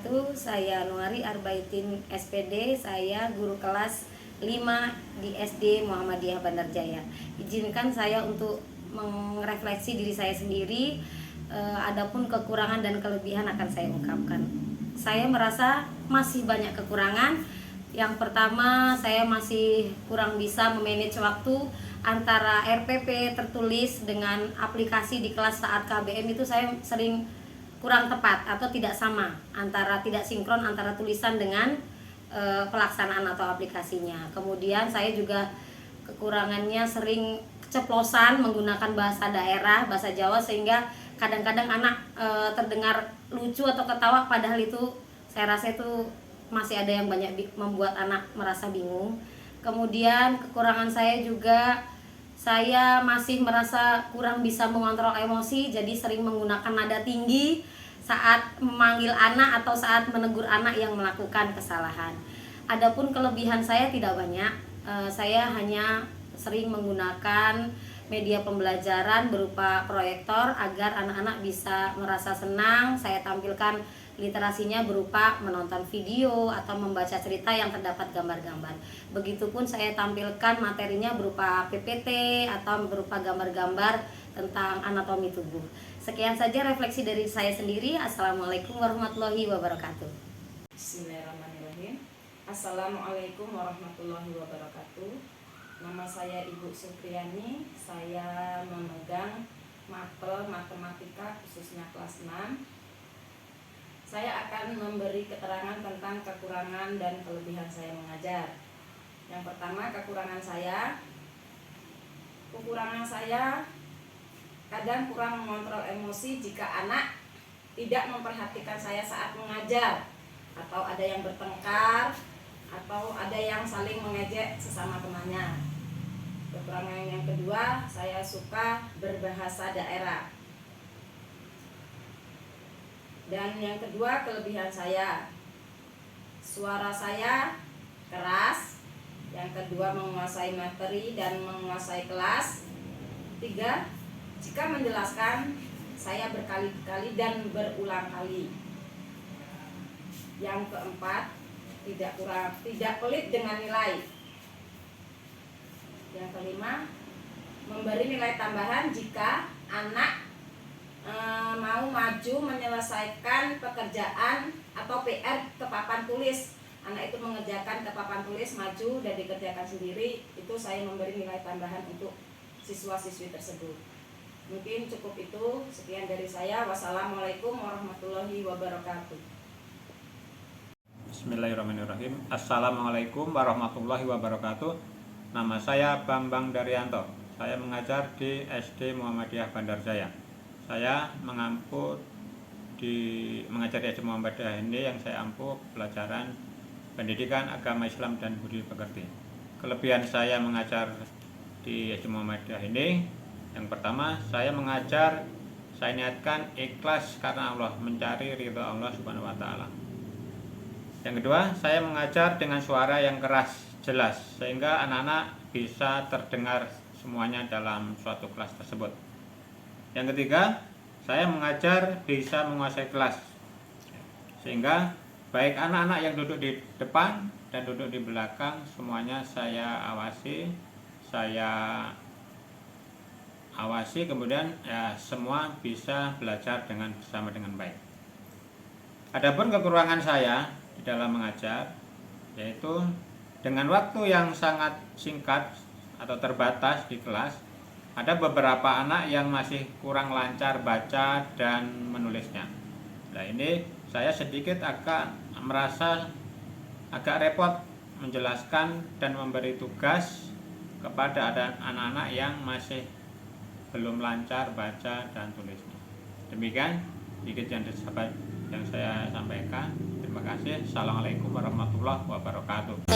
wabarakatuh. Saya Nuari Arbaitin SPD, saya guru kelas 5 di SD Muhammadiyah Bandar Jaya. Izinkan saya untuk merefleksi diri saya sendiri, adapun kekurangan dan kelebihan akan saya ungkapkan. Saya merasa masih banyak kekurangan. Yang pertama, saya masih kurang bisa memanage waktu antara RPP tertulis dengan aplikasi di kelas saat KBM. Itu saya sering kurang tepat atau tidak sama, antara tidak sinkron antara tulisan dengan pelaksanaan atau aplikasinya. Kemudian saya juga kekurangannya sering keceplosan menggunakan bahasa daerah, bahasa Jawa, sehingga kadang-kadang anak terdengar lucu atau ketawa, padahal itu saya rasa itu masih ada yang banyak membuat anak merasa bingung. Kemudian kekurangan saya juga, saya masih merasa kurang bisa mengontrol emosi, jadi sering menggunakan nada tinggi saat memanggil anak atau saat menegur anak yang melakukan kesalahan. Adapun kelebihan saya tidak banyak, saya hanya sering menggunakan media pembelajaran berupa proyektor agar anak-anak bisa merasa senang. Saya tampilkan literasinya berupa menonton video atau membaca cerita yang terdapat gambar-gambar. Begitupun saya tampilkan materinya berupa PPT atau berupa gambar-gambar tentang anatomi tubuh. Sekian saja refleksi dari saya sendiri. Assalamualaikum warahmatullahi wabarakatuh. Bismillahirrahmanirrahim. Assalamualaikum warahmatullahi wabarakatuh. Nama saya Ibu Supriyani. Saya memegang mapel matematika khususnya kelas 6. Saya akan memberi keterangan tentang kekurangan dan kelebihan saya mengajar. Yang pertama, kekurangan saya kadang kurang mengontrol emosi jika anak tidak memperhatikan saya saat mengajar, atau ada yang bertengkar, atau ada yang saling mengejek sesama temannya. Kekurangan yang kedua, saya suka berbahasa daerah. Dan yang kedua, kelebihan saya, suara saya keras. Yang kedua, menguasai materi dan menguasai kelas. 3, jika menjelaskan saya berkali-kali dan berulang kali. Yang keempat, tidak pelit dengan nilai. Yang kelima, memberi nilai tambahan jika anak mau maju menyelesaikan pekerjaan atau PR ke papan tulis. Anak itu mengerjakan ke papan tulis, maju dan dikerjakan sendiri, itu saya memberi nilai tambahan untuk siswa-siswi tersebut. Mungkin cukup itu. Sekian dari saya. Wassalamualaikum warahmatullahi wabarakatuh. Bismillahirrahmanirrahim. Assalamualaikum warahmatullahi wabarakatuh. Nama saya Bambang Daryanto. Saya mengajar di SD Muhammadiyah Bandar Jaya. Saya mengajar di SD Muhammadiyah ini yang saya ampuh pelajaran pendidikan agama Islam dan budi pekerti. Kelebihan saya mengajar di SD Muhammadiyah ini, yang pertama, saya mengajar, saya niatkan ikhlas karena Allah, mencari ridha Allah Subhanahu wa taala. Yang kedua, saya mengajar dengan suara yang keras, jelas, sehingga anak-anak bisa terdengar semuanya dalam suatu kelas tersebut. Yang ketiga, saya mengajar bisa menguasai kelas, sehingga baik anak-anak yang duduk di depan dan duduk di belakang, semuanya saya awasi, kemudian ya semua bisa belajar bersama dengan baik. Adapun kekurangan saya di dalam mengajar, yaitu dengan waktu yang sangat singkat atau terbatas di kelas, ada beberapa anak yang masih kurang lancar baca dan menulisnya. Nah, ini saya sedikit merasa agak repot menjelaskan dan memberi tugas kepada anak-anak yang masih belum lancar baca dan tulisnya. Demikian sedikit yang saya sampaikan. Terima kasih. Assalamualaikum warahmatullahi wabarakatuh.